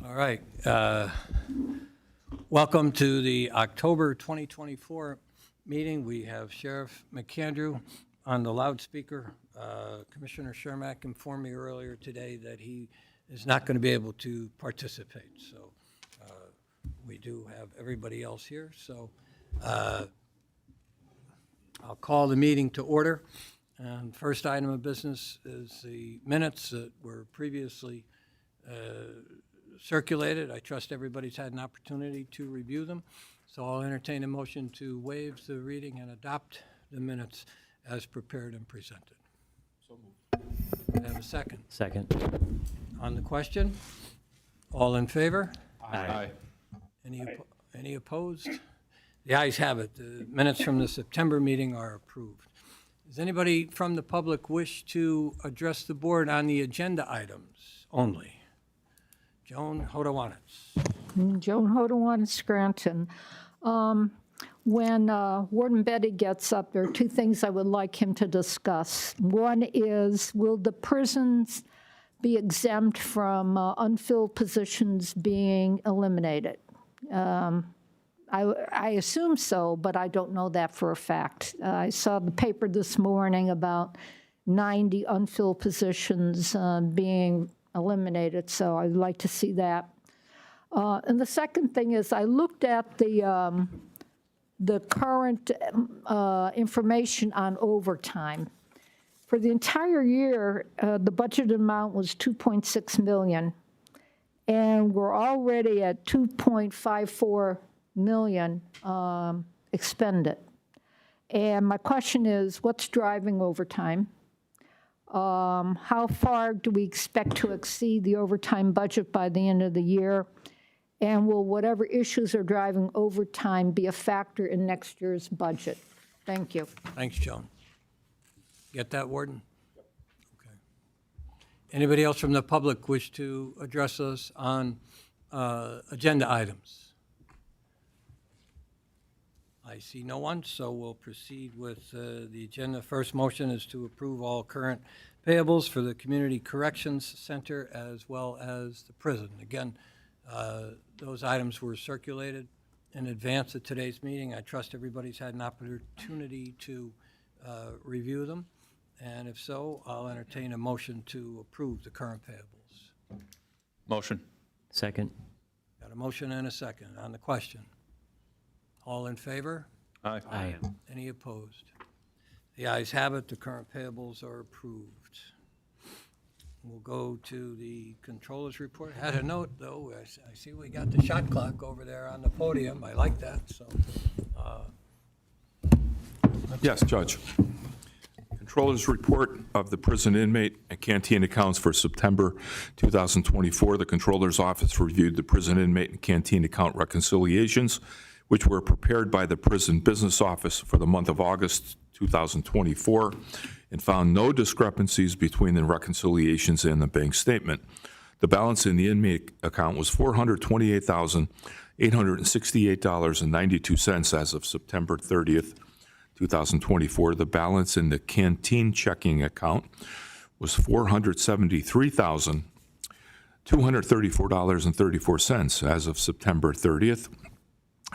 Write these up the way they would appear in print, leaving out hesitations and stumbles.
All right. Welcome to the October 2024 meeting. We have Sheriff McAndrew on the loudspeaker. Commissioner Chermak informed me earlier today that he is not going to be able to participate. So we do have everybody else here. So I'll call the meeting to order. And first item of business is the minutes that were previously circulated. I trust everybody's had an opportunity to review them. So I'll entertain a motion to waive the reading and adopt the minutes as prepared and presented. So moved. Have a second? Second. On the question? All in favor? Aye. Any opposed? The ayes have it. The minutes from the September meeting are approved. Does anybody from the public wish to address the board on the agenda items only? Joan Hodawanitz. Joan Hodawanitz, Scranton. When Warden Betti gets up, there are two things I would like him to discuss. One is, will the prisons be exempt from unfilled positions being eliminated? I assume so, but I don't know that for a fact. I saw the paper this morning about 90 unfilled positions being eliminated, so I'd like to see that. And the second thing is, I looked at the current information on overtime. For the entire year, the budget amount was $2.6 million, and we're already at $2.54 million expended. And my question is, what's driving overtime? How far do we expect to exceed the overtime budget by the end of the year? And will whatever issues are driving overtime be a factor in next year's budget? Thank you. Thanks, Joan. Get that, Warden? Okay. Anybody else from the public wish to address us on agenda items? I see no one, so we'll proceed with the agenda. First motion is to approve all current payables for the Community Corrections Center as well as the prison. Again, those items were circulated in advance of today's meeting. I trust everybody's had an opportunity to review them. And if so, I'll entertain a motion to approve the current payables. Motion. Second. Got a motion and a second on the question. All in favor? Aye. Aye. Any opposed? The ayes have it. The current payables are approved. We'll go to the controller's report. I had a note, though. I see we got the shot clock over there on the podium. I like that. So, Yes, Judge. Controller's report of the prison inmate and canteen accounts for September 2024. The Controller's office reviewed the prison inmate and canteen account reconciliations, which were prepared by the prison business office for the month of August 2024, and found no discrepancies between the reconciliations and the bank statement. The balance in the inmate account was $428,868.92 as of September 30th, 2024. The balance in the canteen checking account was $473,234.34 as of September 30th.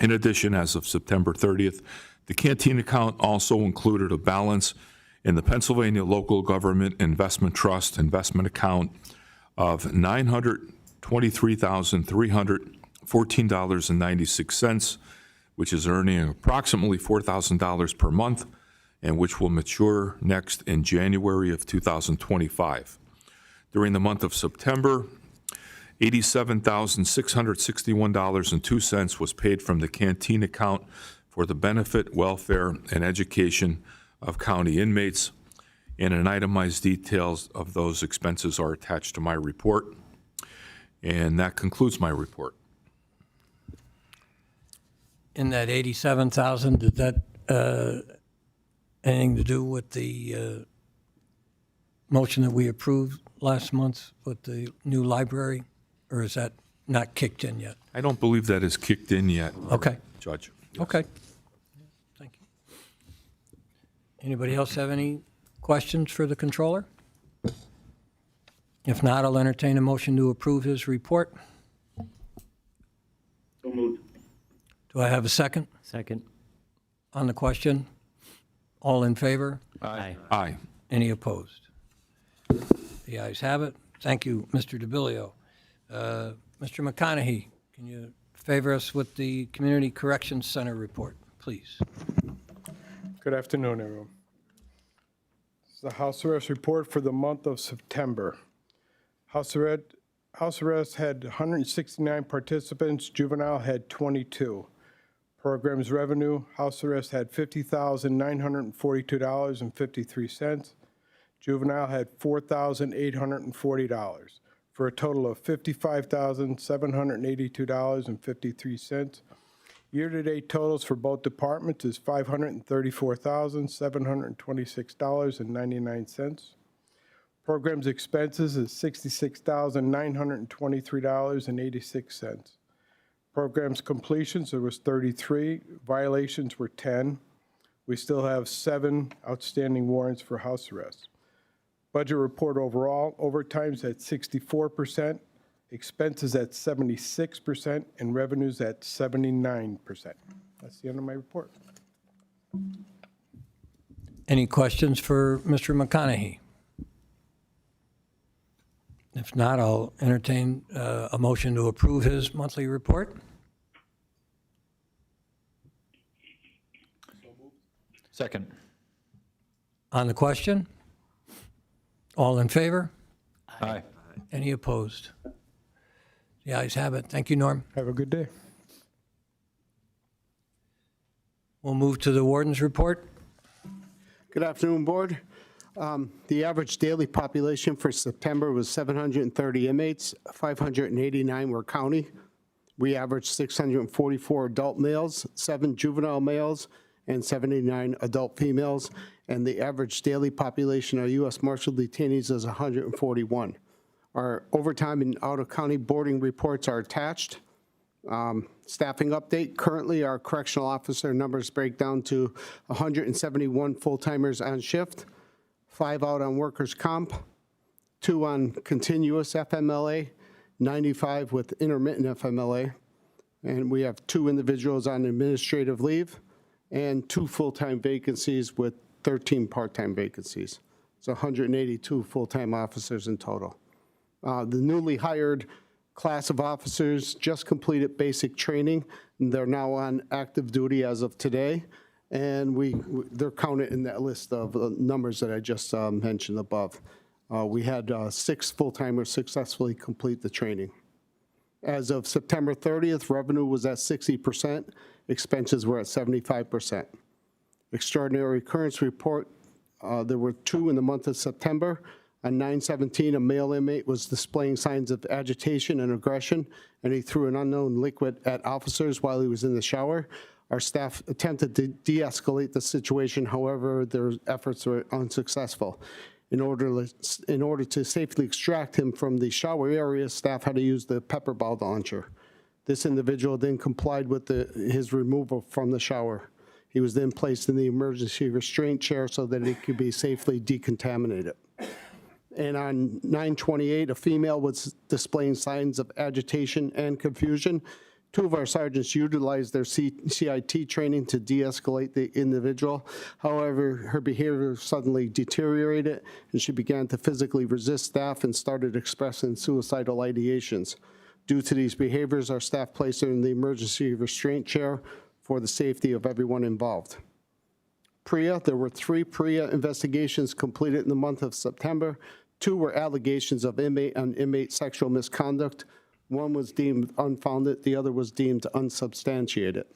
In addition, as of September 30th, the canteen account also included a balance in the Pennsylvania Local Government Investment Trust investment account of $923,314.96, which is earning approximately $4,000 per month and which will mature next in January of 2025. During the month of September, $87,661.02 was paid from the canteen account for the benefit, welfare, and education of county inmates, and an itemized details of those expenses are attached to my report. And that concludes my report. in that 87,000, did that anything to do with the motion that we approved last month with the new library, or is that not kicked in yet? I don't believe that is kicked in yet. Okay. Judge. Okay. Thank you. Anybody else have any questions for the controller? If not, I'll entertain a motion to approve his report. So moved. Do I have a second Second. on the question? All in favor? Aye. Aye. Any opposed? The ayes have it. Thank you, Mr. DiBileo. Mr. McConaughey, can you favor us with the Community Corrections Center report, please? Good afternoon, everyone. This is the house arrest report for the month of September. House arrest had 169 participants, juvenile had 22. Programs revenue, house arrest had $50,942.53. Juvenile had $4,840, for a total of $55,782.53. Year-to-date totals for both departments is $534,726.99. Programs expenses is $66,923.86. Programs completions, there was 33. Violations were 10. We still have 7 outstanding warrants for house arrest. Budget report overall, overtime's at 64%, expenses at 76%, and revenues at 79%. That's the end of my report. Any questions for Mr. McConaughey? If not, I'll entertain a motion to approve his monthly report. Second. On the question? All in favor? Aye. Any opposed? The ayes have it. Thank you, Norm. Have a good day. We'll move to the warden's report. Good afternoon, Board. The average daily population for September was 730 inmates, 589 were county. We averaged 644 adult males, 7 juvenile males, and 79 adult females, and the average daily population of U.S. Marshal detainees is 141. Our overtime and out-of-county boarding reports are attached. Staffing update, currently our correctional officer numbers break down to 171 full-timers on shift, 5 out on workers' comp, 2 on continuous FMLA, 95 with intermittent FMLA, and we have 2 individuals on administrative leave, and 2 full-time vacancies with 13 part-time vacancies. So 182 full-time officers in total. The newly hired class of officers just completed basic training. They're now on active duty as of today, and they're counted in that list of numbers that I just mentioned above. We had 6 full-timers successfully complete the training. As of September 30th, revenue was at 60%, expenses were at 75%. Extraordinary occurrence report, there were 2 in the month of September. On 9/17, a male inmate was displaying signs of agitation and aggression, and he threw an unknown liquid at officers while he was in the shower. Our staff attempted to de-escalate the situation, however, their efforts were unsuccessful. In order to safely extract him from the shower area, staff had to use the pepper ball launcher. This individual then complied with his removal from the shower. He was then placed in the emergency restraint chair so that he could be safely decontaminated. And on 9/28, a female was displaying signs of agitation and confusion. 2 of our sergeants utilized their CIT training to de-escalate the individual. However, her behavior suddenly deteriorated, and she began to physically resist staff and started expressing suicidal ideations. Due to these behaviors, our staff placed her in the emergency restraint chair for the safety of everyone involved. PREA, there were 3 PREA investigations completed in the month of September. 2 were allegations of inmate on inmate sexual misconduct. 1 was deemed unfounded, the other was deemed unsubstantiated.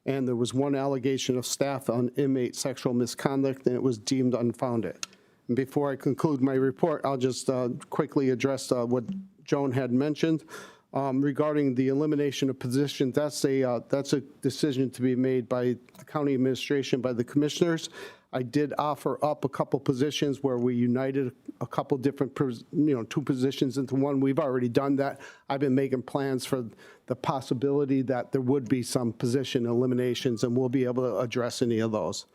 And there was 1 allegation of staff on inmate sexual misconduct, and it was deemed unfounded. And before I conclude my report, I'll just quickly address what Joan had mentioned. Regarding the elimination of positions, that's a decision to be made by the county administration, by the commissioners. I did offer up a couple positions where we united a couple different, two positions into one. We've already done that. I've been making plans for the possibility that there would be some position eliminations, and we'll be able to address any of those.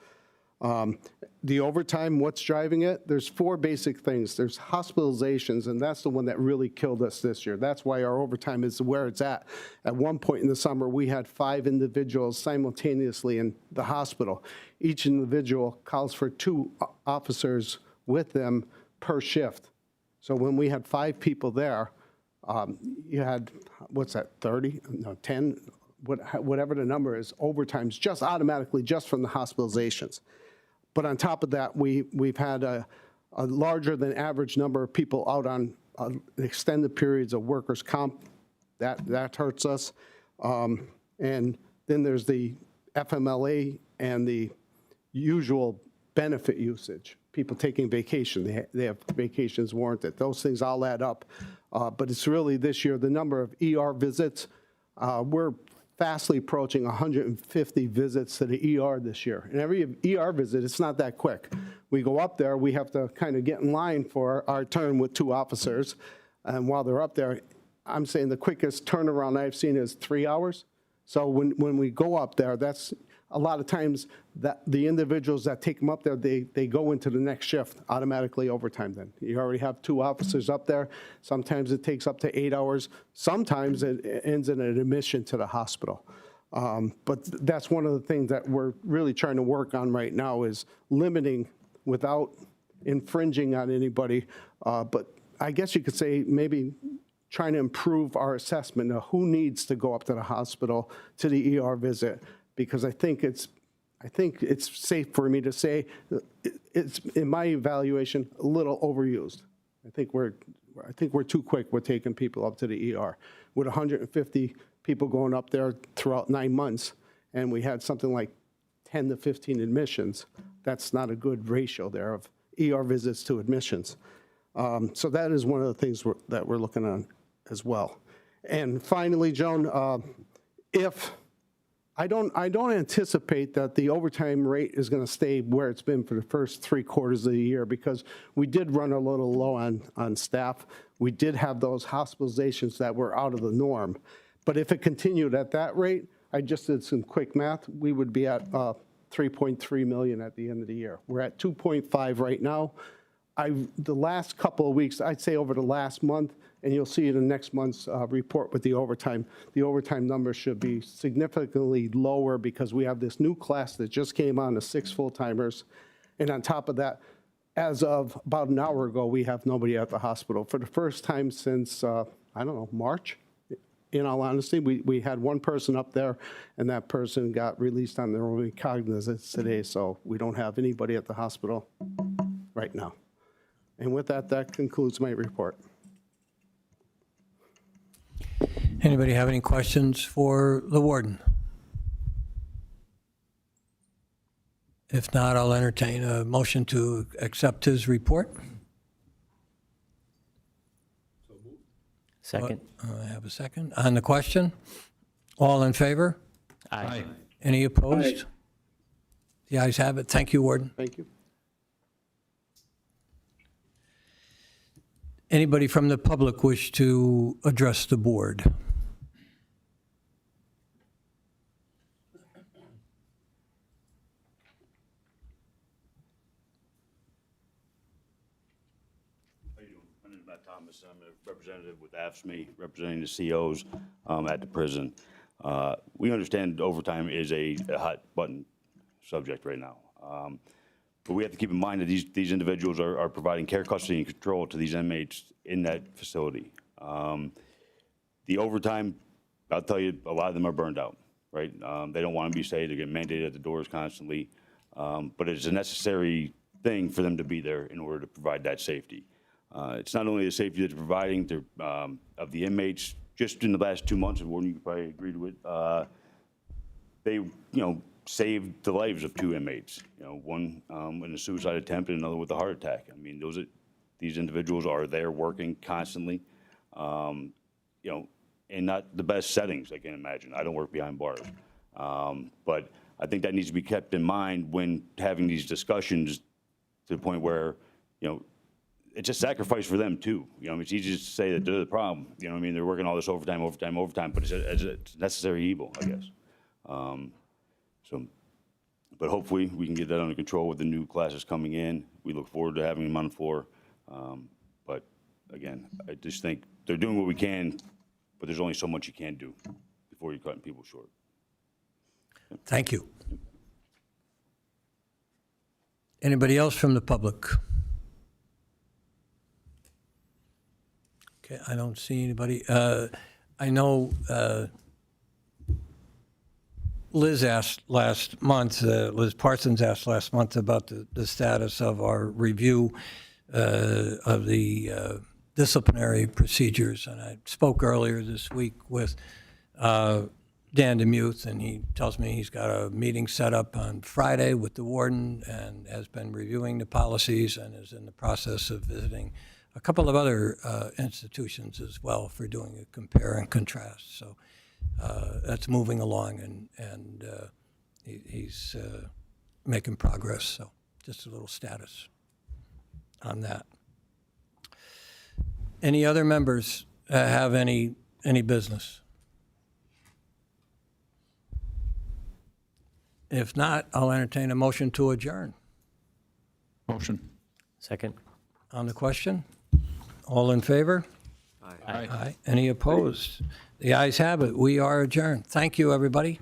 The overtime, what's driving it? There's 4 basic things. There's hospitalizations, and that's the one that really killed us this year. That's why our overtime is where it's at. At one point in the summer, we had 5 individuals simultaneously in the hospital. Each individual calls for 2 officers with them per shift. So when we had 5 people there, you had, what's that, 30? No, 10? Whatever the number is, overtimes just automatically just from the hospitalizations. But on top of that, we've had a larger than average number of people out on extended periods of workers' comp. That hurts us. And then there's the FMLA and the usual benefit usage. People taking vacation, they have vacations warranted. Those things all add up. But it's really this year, the number of ER visits, we're fastly approaching 150 visits to the ER this year. And every ER visit, it's not that quick. We go up there, we have to kind of get in line for our turn with 2 officers. And while they're up there, I'm saying the quickest turnaround I've seen is 3 hours. So when we go up there, that's a lot of times that the individuals that take them up there, they go into the next shift automatically overtime then. You already have 2 officers up there. Sometimes it takes up to 8 hours. Sometimes it ends in an admission to the hospital. But that's one of the things that we're really trying to work on right now is limiting without infringing on anybody. But I guess you could say maybe trying to improve our assessment of who needs to go up to the hospital to the ER visit. Because I think it's safe for me to say it's, in my evaluation, a little overused. I think we're too quick with taking people up to the ER. With 150 people going up there throughout 9 months, and we had something like 10 to 15 admissions, that's not a good ratio there of ER visits to admissions. So that is one of the things that we're looking on as well. And finally, Joan, I don't anticipate that the overtime rate is going to stay where it's been for the first 3 quarters of the year because we did run a little low on staff. We did have those hospitalizations that were out of the norm. But if it continued at that rate, I just did some quick math, we would be at 3.3 million at the end of the year. We're at 2.5 right now. The last couple of weeks, I'd say over the last month, and you'll see in the next month's report with the overtime numbers should be significantly lower because we have this new class that just came on, the 6 full-timers. And on top of that, as of about an hour ago, we have nobody at the hospital. For the first time since, I don't know, March, in all honesty, we had 1 person up there, and that person got released on their own recognizance today, so we don't have anybody at the hospital right now. And with that, that concludes my report. Anybody have any questions for the warden? If not, I'll entertain a motion to accept his report. Second. I have a second. On the question, all in favor? Aye. Any opposed? The ayes have it. Thank you, Warden. Thank you. Anybody from the public wish to address the board? My name is Matt Thomas. I'm a representative with AFSCME, representing the COs at the prison. We understand overtime is a hot-button subject right now. But we have to keep in mind that these individuals are providing care, custody, and control to these inmates in that facility. The overtime, I'll tell you, a lot of them are burned out, right? They don't want to be saved. They get mandated at the doors constantly. But it's a necessary thing for them to be there in order to provide that safety. It's not only the safety that they're providing of the inmates. Just in the last 2 months, and Warden, you probably agreed with, they, saved the lives of 2 inmates. One in a suicide attempt and another with a heart attack. I mean, these individuals are there working constantly, in not the best settings I can imagine. I don't work behind bars, but I think that needs to be kept in mind when having these discussions to the point where, it's a sacrifice for them too. It's easy to say that they're the problem. They're working all this overtime, but it's a necessary evil, I guess. But hopefully we can get that under control with the new classes coming in. We look forward to having them on the floor. But again, I just think they're doing what we can, but there's only so much you can do before you're cutting people short. Thank you. Anybody else from the public? Okay, I don't see anybody. I know Liz asked last month, Liz Parsons asked last month about the status of our review of the disciplinary procedures, and I spoke earlier this week with Dan DeMuth, and he tells me he's got a meeting set up on Friday with the warden and has been reviewing the policies and is in the process of visiting a couple of other institutions as well for doing a compare and contrast. So that's moving along, and he's making progress. So just a little status on that. Any other members have any business? If not, I'll entertain a motion to adjourn. Motion. Second. On the question? All in favor? Aye. Aye. Any opposed? The ayes have it. We are adjourned. Thank you, everybody.